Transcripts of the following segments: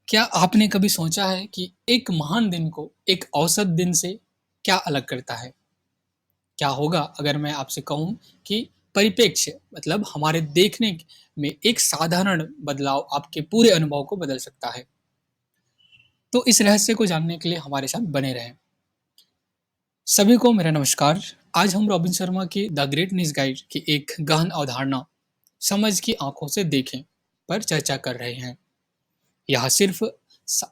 क्या आपने कभी सोचा है कि एक महान दिन को एक औसत दिन से क्या अलग करता है? क्या होगा अगर मैं आपसे कहूँ कि परिप्रेक्ष्य मतलब हमारे देखने में एक साधारण बदलाव आपके पूरे अनुभव को बदल सकता है? तो इस रहस्य को जानने के लिए हमारे साथ बने रहें। सभी को मेरा नमस्कार। आज हम रॉबिन शर्मा की द ग्रेटनेस गाइड की एक गहन अवधारणा समझ की आंखों से देखें पर चर्चा कर रहे हैं। यह सिर्फ स-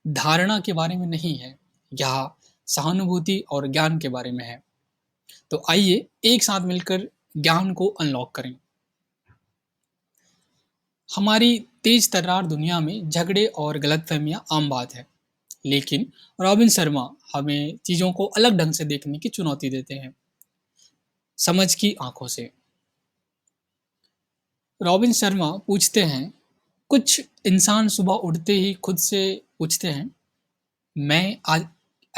धारणा के बारे में नहीं है, यह सहानुभूति और ज्ञान के बारे में है। तो आइए एक साथ मिलकर ज्ञान को अनलॉक करें। हमारी तेज तर्रार दुनिया में झगड़े और गलतफहमियां आम बात है, लेकिन रॉबिन शर्मा हमें चीजों को अलग ढंग से देखने की चुनौती देते हैं, समझ की आंखों से। रॉबिन शर्मा पूछते हैं, कुछ इंसान सुबह उठते ही खुद से पूछते हैं, मैं आज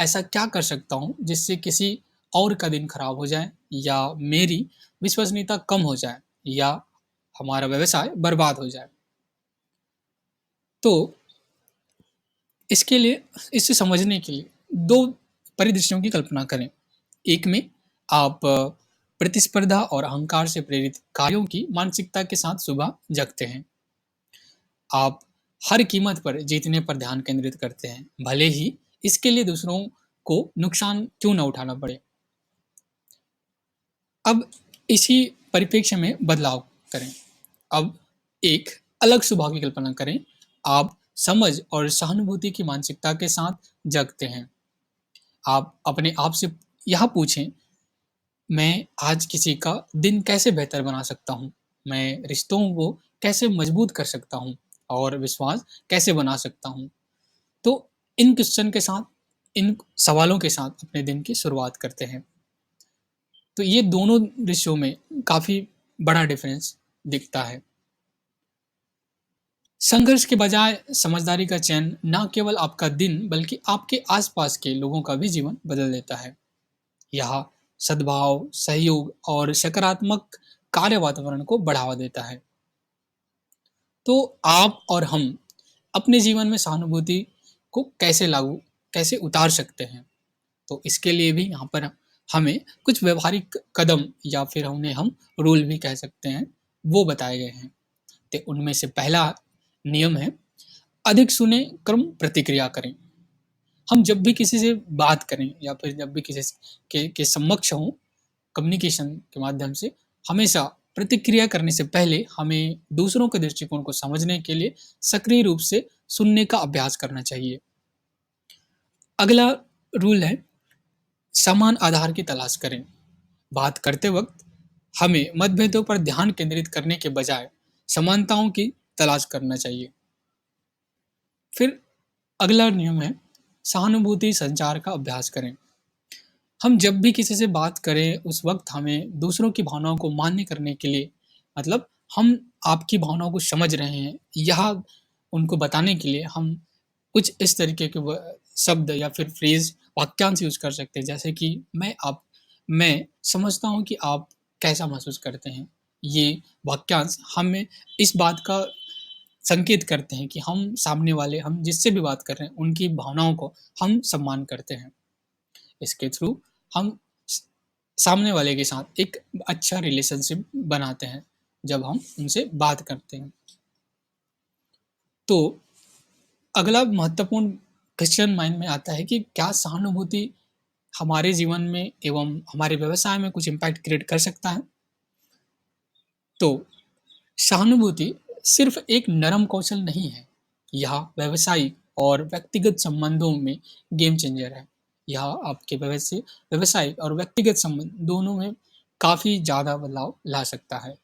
ऐसा क्या कर सकता हूँ जिससे किसी और का दिन खराब हो जाए, या मेरी विश्वसनीयता कम हो जाए, या हमारा व्यवसाय बर्बाद हो जाए। तो इसके लिए इसे समझने के लिए दो परिदृश्यों की कल्पना करें। एक में आप प्रतिस्पर्धा और अहंकार से प्रेरित कार्यों की मानसिकता के साथ सुबह जगते हैं। आप हर कीमत पर जीतने पर ध्यान केंद्रित करते हैं, भले ही इसके लिए दूसरों को नुकसान क्यों न उठाना पड़े। अब इसी परिप्रेक्ष्य में बदलाव करें। अब एक अलग सुबह की कल्पना करें। आप समझ और सहानुभूति की मानसिकता के साथ जगते हैं। आप अपने आप से यह पूछें, मैं आज किसी का दिन कैसे बेहतर बना सकता हूँ? मैं रिश्तों को कैसे मजबूत कर सकता हूँ? और विश्वास कैसे बना सकता हूँ? तो इन क्वेश्चन के साथ, इन सवालों के साथ अपने दिन की शुरुआत करते हैं। तो ये दोनों दृश्यों में काफ़ी बड़ा डिफरेंस दिखता है। संघर्ष के बजाय समझदारी का चयन न केवल आपका दिन बल्कि आपके आसपास के लोगों का भी जीवन बदल देता है। यह सद्भाव, सहयोग और सकारात्मक कार्य वातावरण को बढ़ावा देता है। तो आप और हम अपने जीवन में सहानुभूति को कैसे उतार सकते हैं? तो इसके लिए भी यहाँ पर हमें कुछ व्यवहारिक कदम, या फिर उन्हें हम रूल भी कह सकते हैं, वो बताए गए हैं। तो उनमें से पहला नियम है, अधिक सुने क्रम प्रतिक्रिया करें। हम जब भी किसी से बात करें या फिर जब भी किसी के समक्ष हों, कम्युनिकेशन के माध्यम से हमेशा प्रतिक्रिया करने से पहले हमें दूसरों के दृष्टिकोण को समझने के लिए सक्रिय रूप से सुनने का अभ्यास करना चाहिए। अगला रूल है, समान आधार की तलाश करें। बात करते वक्त हमें मतभेदों पर ध्यान केंद्रित करने के बजाय समानताओं की तलाश करना चाहिए। फिर अगला नियम है, सहानुभूति संचार का अभ्यास करें। हम जब भी किसी से बात करें उस वक्त हमें दूसरों की भावनाओं को मान्य करने के लिए, मतलब हम आपकी भावनाओं को समझ रहे हैं, यह उनको बताने के लिए हम कुछ इस तरीके के शब्द या फिर फ्रेज, वाक्यांश यूज कर सकते हैं, जैसे कि मैं समझता हूँ कि आप कैसा महसूस करते हैं। ये वाक्यांश हमें इस बात का संकेत करते हैं कि हम सामने वाले, हम जिससे भी बात कर रहे हैं, उनकी भावनाओं को हम सम्मान करते हैं। इसके थ्रू हम सामने वाले के साथ एक अच्छा रिलेशनशिप बनाते हैं जब हम उनसे बात करते हैं। तो अगला महत्वपूर्ण क्वेश्चन माइंड में आता है कि क्या सहानुभूति हमारे जीवन में एवं हमारे व्यवसाय में कुछ इम्पैक्ट क्रिएट कर सकता है? तो सहानुभूति सिर्फ एक नरम कौशल नहीं है, यह व्यवसायिक और व्यक्तिगत संबंधों में गेम चेंजर है। यह आपके व्यवसायिक और व्यक्तिगत संबंध दोनों में काफ़ी ज़्यादा बदलाव ला सकता है।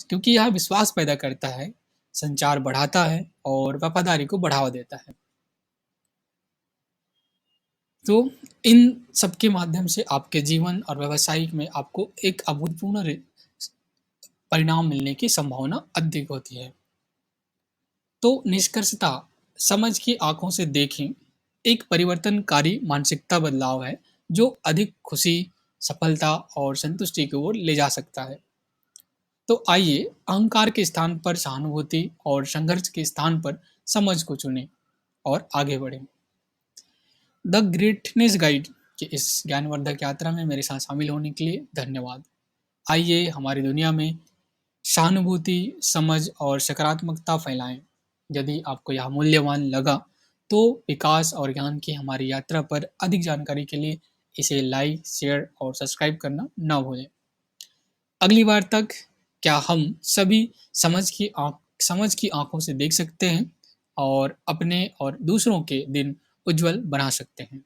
क्योंकि यह विश्वास पैदा करता है, संचार बढ़ाता है और वफादारी को बढ़ावा देता है। तो इन सब के माध्यम से आपके जीवन और व्यवसायिक में आपको एक अभूतपूर्व परिणाम मिलने की संभावना अधिक होती है। तो निष्कर्षतः समझ की आंखों से देखें एक परिवर्तनकारी मानसिकता बदलाव है जो अधिक खुशी, सफलता और संतुष्टि की ओर ले जा सकता है। तो आइए अहंकार के स्थान पर सहानुभूति और संघर्ष के स्थान पर समझ को चुनें और आगे बढ़ें। द ग्रेटनेस गाइड के इस ज्ञानवर्धक यात्रा में मेरे साथ शामिल होने के लिए धन्यवाद। आइए हमारी दुनिया में सहानुभूति, समझ और सकारात्मकता फैलाएं। यदि आपको यह मूल्यवान लगा तो विकास और ज्ञान की हमारी यात्रा पर अधिक जानकारी के लिए इसे लाइक, शेयर और सब्सक्राइब करना ना भूलें। अगली बार तक क्या हम सभी समझ की आंखों से देख सकते हैं और अपने और दूसरों के दिन उज्जवल बना सकते हैं।